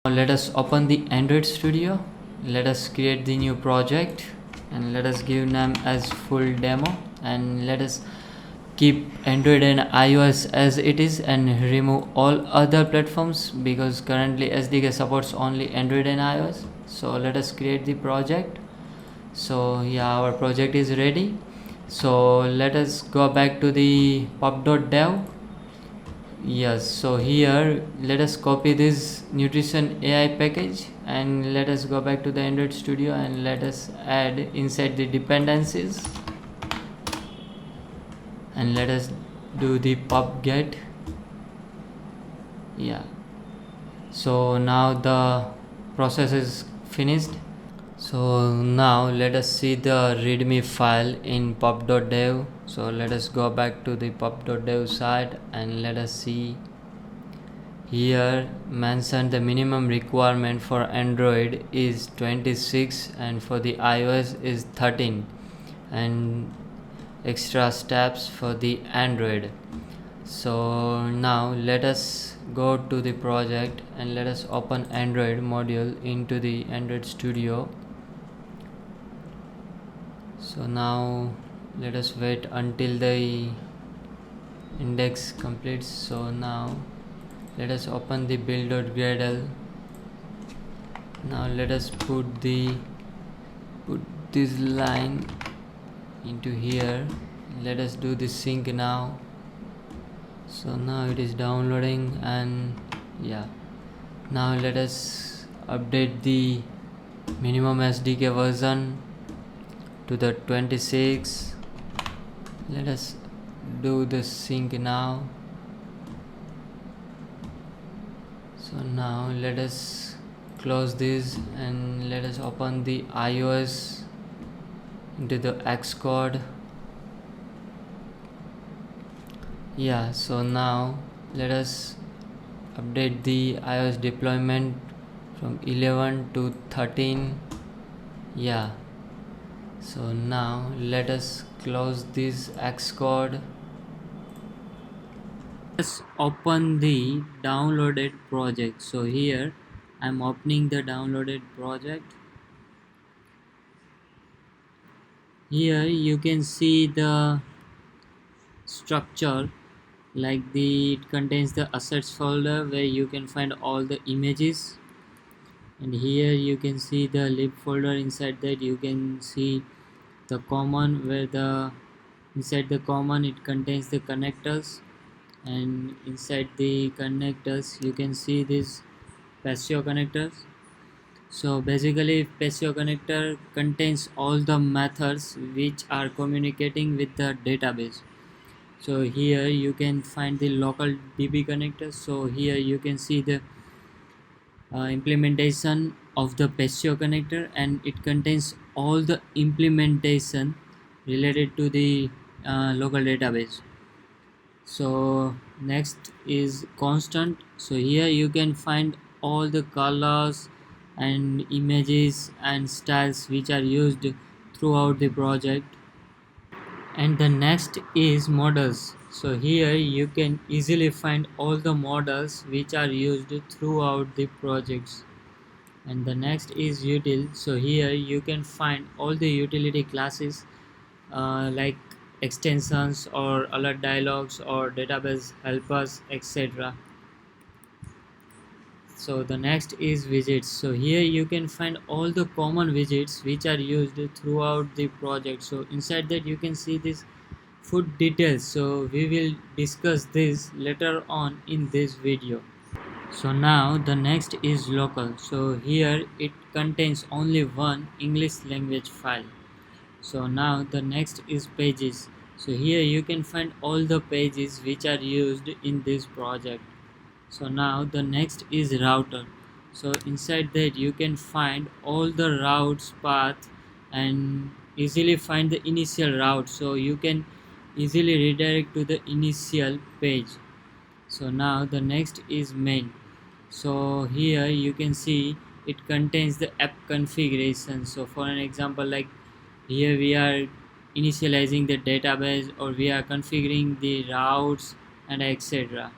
Let us open the Android Studio. Let us create the new project and let us give name as full demo, and let us keep Android and iOS as it is and remove all other platforms, because currently SDK supports only Android and iOS. So let us create the project. So yeah, our project is ready. So let us go back to the pub.dev. Yes, so here let us copy this Nutrition-AI package and let us go back to the Android Studio and let us add inside the dependencies, and let us do the pub get. Yeah, so now the process is finished. So now let us see the readme file in pub.dev. So let us go back to the pub.dev site and let us see. Here mentioned the minimum requirement for Android is 26 and for the iOS is 13, and extra steps for the Android. So now let us go to the project and let us open Android module into the Android Studio. So now let us wait until the index completes. So now let us open the build.gradle. Now let us put this line into here. Let us do the sync now. So now it is downloading, and yeah, now let us update the minimum SDK version to the 26. Let us do the sync now. So now let us close this and let us open the iOS into the Xcode. Yeah, so now let us update the iOS deployment from 11 to 13. Yeah, so now let us close this Xcode. Let's open the downloaded project. So here I'm opening the downloaded project. Here you can see the structure, like it contains the assets folder where you can find all the images, and here you can see the lib folder. Inside that you can see the common, where the inside the common it contains the connectors, and inside the connectors you can see this Passio connectors. So basically Passio connector contains all the methods which are communicating with the database. So here you can find the local DB connector. So here you can see the implementation of the Passio connector, and it contains all the implementation related to the local database. So next is constant. So here you can find all the colors and images and styles which are used throughout the project. And the next is models. So here you can easily find all the models which are used throughout the projects. And the next is util. So here you can find all the utility classes, like extensions or alert dialogues or database helpers, etc. So the next is widgets. So here you can find all the common widgets which are used throughout the project. So inside that you can see this food details. So we will discuss this later on in this video. So now the next is local. So here it contains only one English language file. So now the next is pages. So here you can find all the pages which are used in this project. So now the next is router. So inside that you can find all the routes path and easily find the initial route, so you can easily redirect to the initial page. So now the next is main. So here you can see it contains the app configuration. So for an example, like here we are initializing the database, or we are configuring the routes and etc.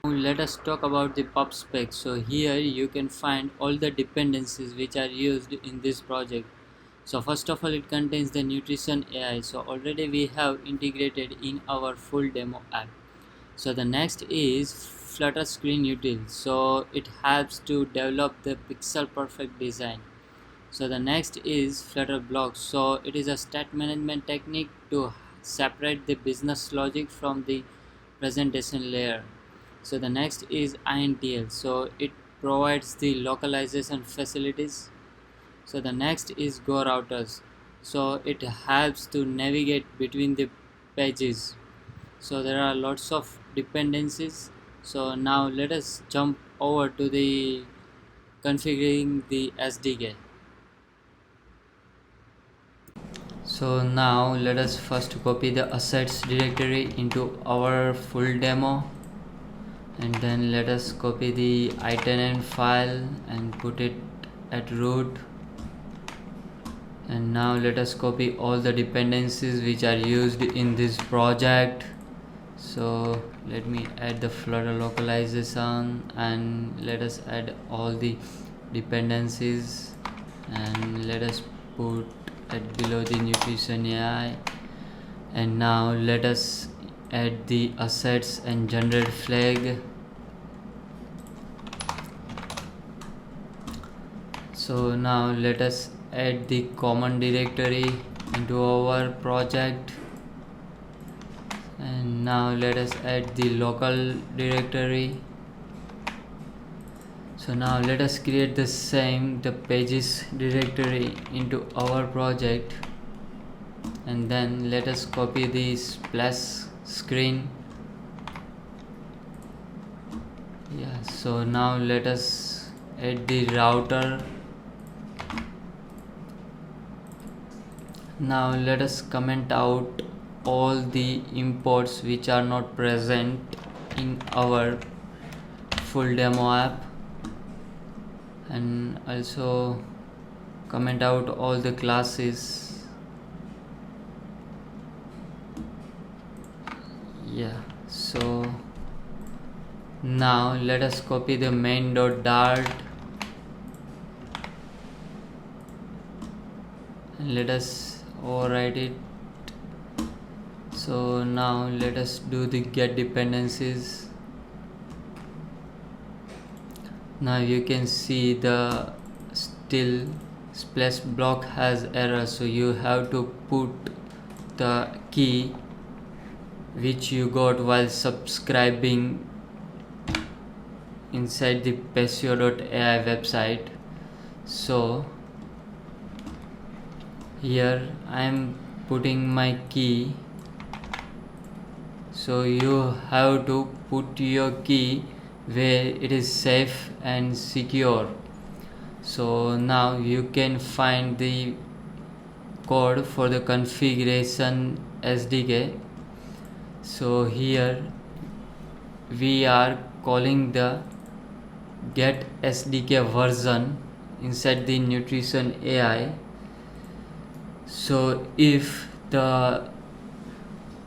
Let us talk about the pub spec. So here you can find all the dependencies which are used in this project. So first of all, it contains the Nutrition AI. So already we have integrated in our full demo app. So the next is Flutter Screen Util. So it helps to develop the pixel perfect design. So the next is Flutter Blocks. So it is a state management technique to separate the business logic from the presentation layer. So the next is INTL. So it provides the localization facilities. So the next is Go Routers. So it helps to navigate between the pages. So there are lots of dependencies. So now let us jump over to the configuring the SDK. So now let us first copy the assets directory into our full demo, and then let us copy the itenant file and put it at root. And now let us copy all the dependencies which are used in this project. So let me add the Flutter localization, and let us add all the dependencies, and let us put it below the Nutrition AI. And now let us add the assets and generate flag. So now let us add the common directory into our project, and now let us add the local directory. So now let us create the pages directory into our project, and then let us copy the splash screen. So now let us add the router. Now let us comment out all the imports which are not present in our full demo app, and also comment out all the classes. So now let us copy the main.dart and let us overwrite it. So now let us do the get dependencies. Now you can see the still splash block has error, so you have to put the key which you got while subscribing inside the Passio.ai website. So here I am putting my key, so you have to put your key where it is safe and secure. So now you can find the code for the configuration SDK. So here we are calling the get SDK version inside the Nutrition AI. So if the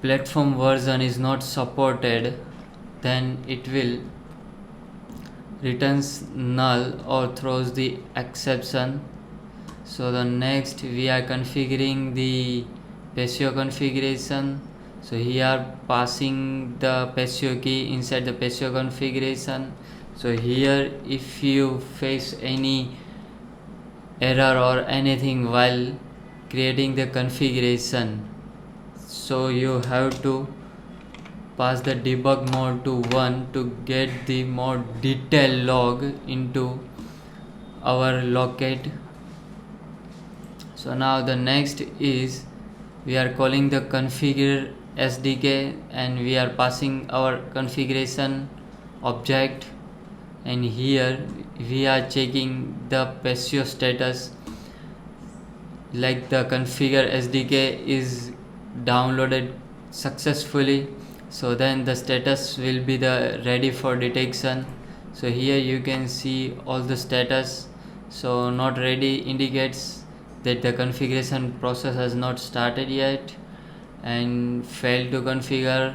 platform version is not supported, then it will returns null or throws the exception. So the next we are configuring the Passio configuration. So here passing the Passio key inside the Passio configuration. So here if you face any error or anything while creating the configuration, so you have to pass the debug mode to 1 to get the more detailed log into our locate. So now the next is we are calling the configure SDK, and we are passing our configuration object, and here we are checking the Passio status, like the configure SDK is downloaded successfully. So then the status will be the ready for detection. So here you can see all the status. So not ready indicates that the configuration process has not started yet, and failed to configure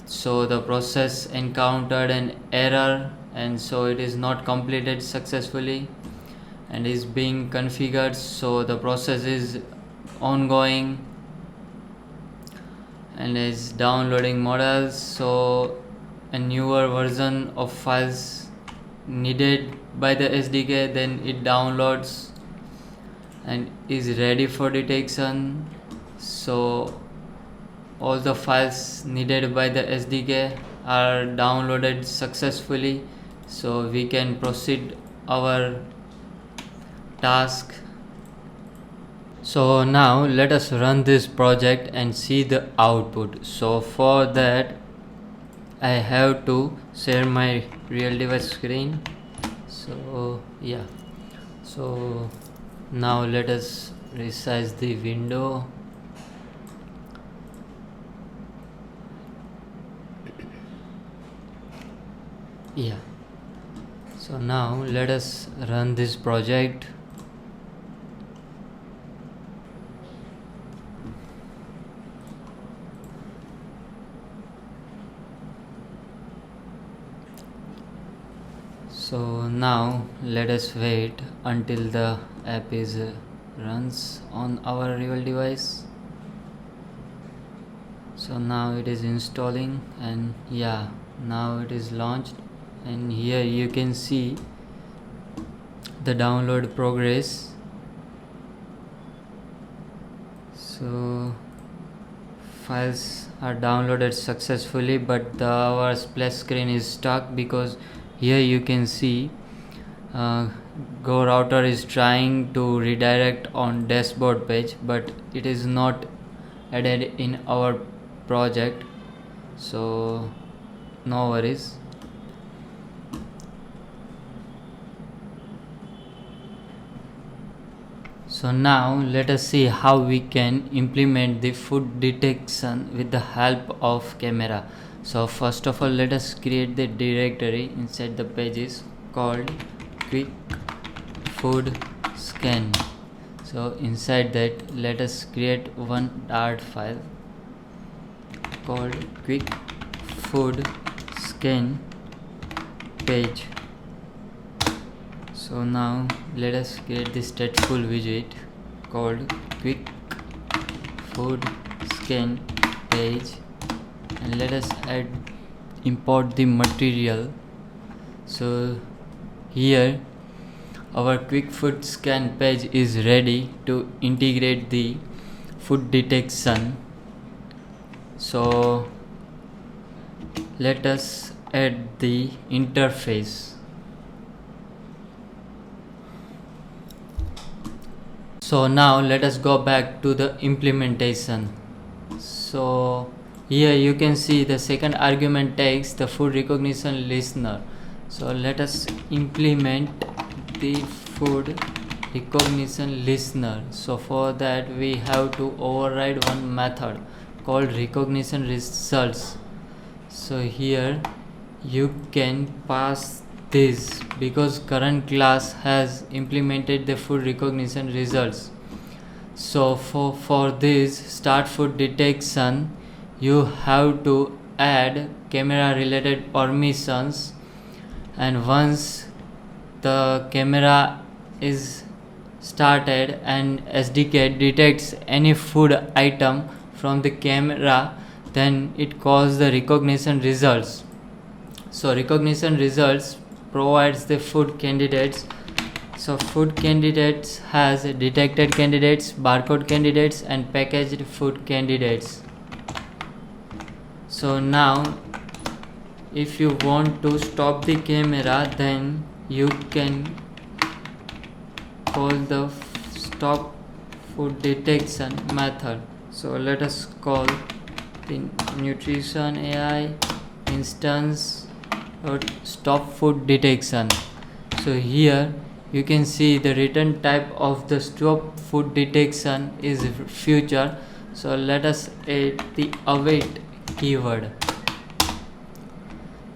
so the process encountered an error, and so it is not completed successfully and is being configured, so the process is ongoing and is downloading models. So a newer version of files needed by the SDK, then it downloads and is ready for detection. So all the files needed by the SDK are downloaded successfully, so we can proceed our task. So now let us run this project and see the output. So for that I have to share my real device screen. So yeah, so now let us resize the window. Yeah, so now let us run this project. So now let us wait until the app is runs on our real device. So now it is installing, and yeah, now it is launched, and here you can see the download progress. So files are downloaded successfully, but our splash screen is stuck because here you can see Go router is trying to redirect on dashboard page, but it is not added in our project, so no worries. So now let us see how we can implement the food detection with the help of camera. So first of all, let us create the directory inside the pages called quick food scan. So inside that, let us create one Dart file called quick food scan page. So now let us create this stateful widget called quick food scan page, and let us import the material. So here our quick food scan page is ready to integrate the food detection. So let us add the interface. So now let us go back to the implementation. So here you can see the second argument takes the food recognition listener. So let us implement the food recognition listener. So for that we have to override one method called recognition results. So here you can pass this because current class has implemented the food recognition results. So for this start food detection, you have to add camera related permissions, and once the camera is started and SDK detects any food item from the camera, then it calls the recognition results. So recognition results provides the food candidates. So food candidates has detected candidates, barcode candidates, and packaged food candidates. So now if you want to stop the camera, then you can call the stop food detection method. So let us call the Nutrition-AI instance stop food detection. So here you can see the return type of the stop food detection is future. So let us add the await keyword.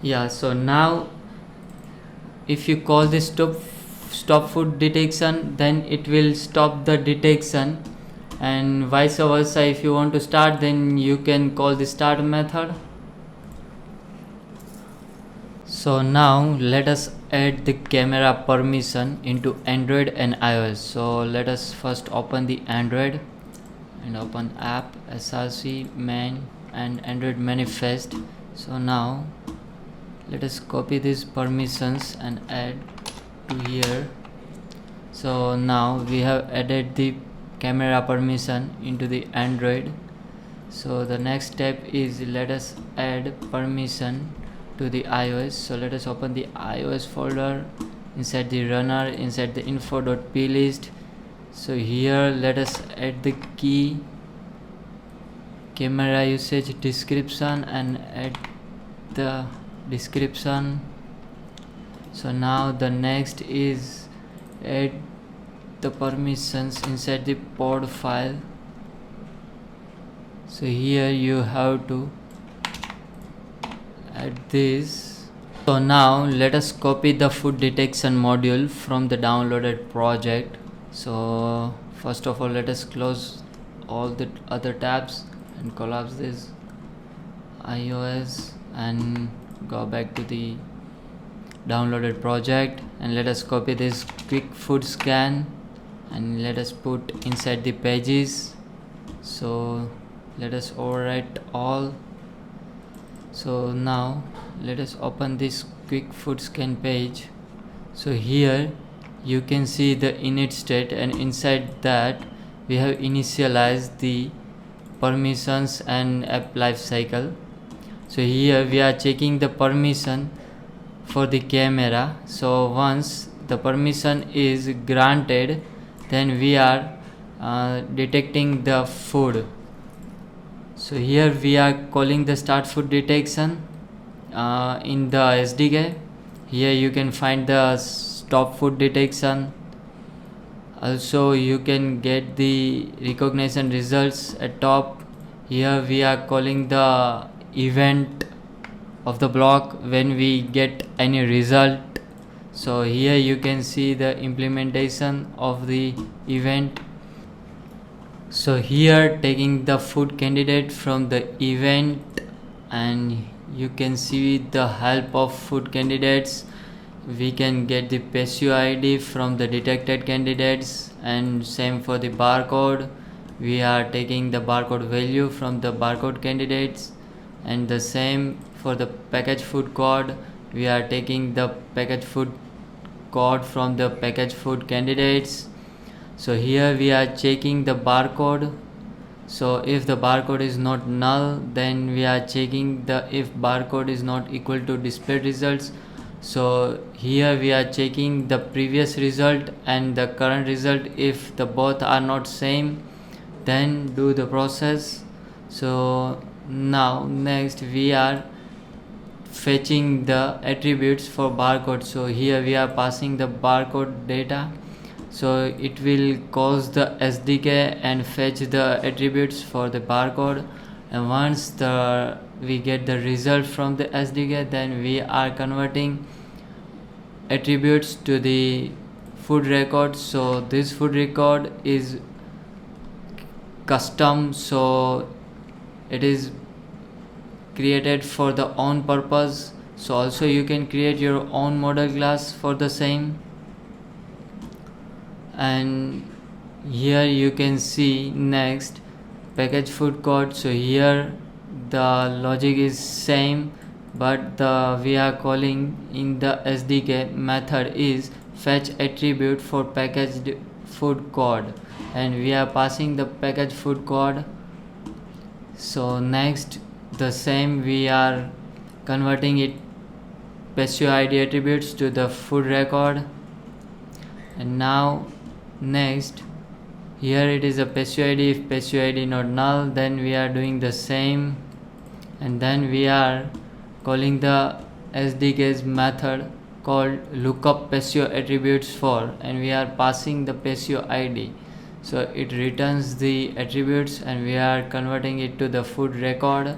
Yeah, so now if you call this stop food detection, then it will stop the detection, and vice versa. If you want to start, then you can call the start method. So now let us add the camera permission into Android and iOS. So let us first open the Android and open app, src, main and Android manifest. So now let us copy these permissions and add to here. So now we have added the camera permission into the Android. So the next step is let us add permission to the iOS. So let us open the iOS folder, inside the runner, inside the info.plist. So here let us add the key camera usage description and add the description. So now the next is add the permissions inside the pod file. So here you have to add this. So now let us copy the food detection module from the downloaded project. So first of all let us close all the other tabs and collapse this iOS and go back to the downloaded project, and let us copy this quick food scan and let us put inside the pages. So let us overwrite all. So now let us open this quick food scan page. So here you can see the init state, and inside that we have initialized the permissions and app lifecycle. So here we are checking the permission for the camera. So once the permission is granted, then we are detecting the food. So here we are calling the start food detection in the SDK. Here you can find the stop food detection. Also you can get the recognition results at top. Here we are calling the event of the block when we get any result. So here you can see the implementation of the event. So here taking the food candidate from the event, and you can see the help of food candidates. We can get the Passio ID from the detected candidates, and same for the barcode. We are taking the barcode value from the barcode candidates, and the same for the packaged food code. We are taking the packaged food code from the packaged food candidates. So here we are checking the barcode. So if the barcode is not null, then we are checking the if barcode is not equal to display results. So here we are checking the previous result and the current result. If the both are not same, then do the process. So now next we are fetching the attributes for barcode. So here we are passing the barcode data. So it will cause the SDK and fetch the attributes for the barcode, and once we get the result from the SDK, then we are converting attributes to the food record. So this food record is custom, so it is created for the own purpose. So also you can create your own model class for the same. And here you can see next package food code. So here the logic is same, but we are calling in the SDK method is fetch attribute for packaged food code, and we are passing the packaged food code. So next the same we are converting it Passio ID attributes to the food record. And now next here it is a Passio ID. If Passio ID not null, then we are doing the same, and then we are calling the SDKs method called lookup Passio attributes for, and we are passing the Passio ID. So it returns the attributes and we are converting it to the food record.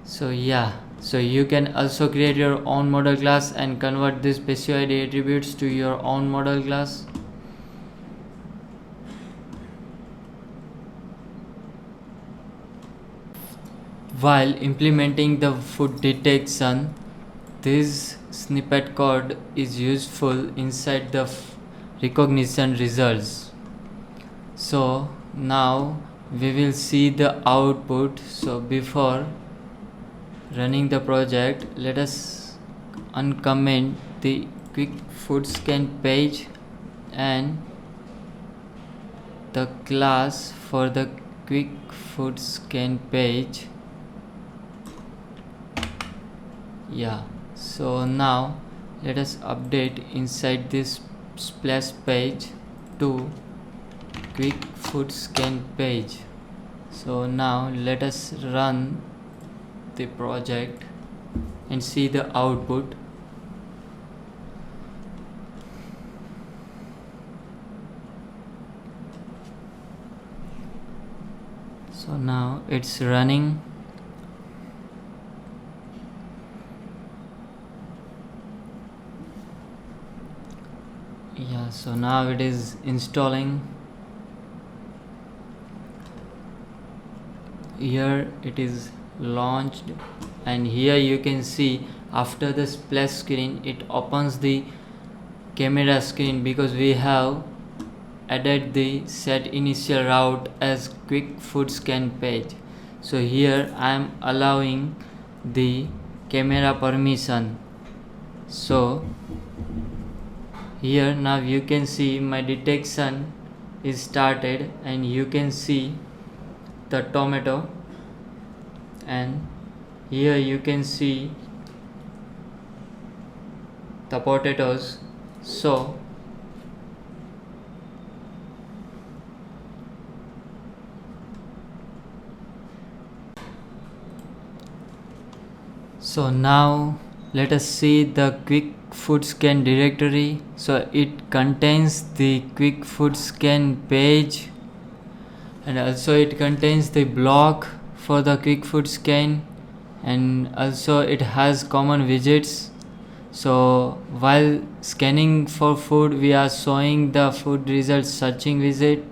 So yeah, so you can also create your own model class and convert this Passio ID attributes to your own model class. While implementing the food detection, this snippet code is useful inside the recognition results. So now we will see the output. So before running the project, let us uncomment the quick food scan page and the class for the quick food scan page. So now let us update inside this splash page to quick food scan page. So now let us run the project and see the output. So now it's running. So now it is installing. Here it is launched, and here you can see after the splash screen it opens the camera screen because we have added the set initial route as quick food scan page. So here I am allowing the camera permission. So here now you can see my detection is started, and you can see the tomato, and here you can see the potatoes. So now let us see the quick food scan directory. So it contains the quick food scan page, and also it contains the block for the quick food scan, and also it has common widgets. So while scanning for food, we are showing the food results searching widget,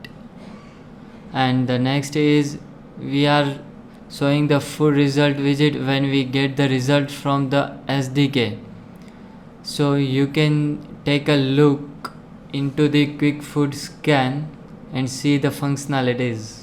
and the next is we are showing the food result widget when we get the result from the SDK. So you can take a look into the quick food scan and see the functionalities.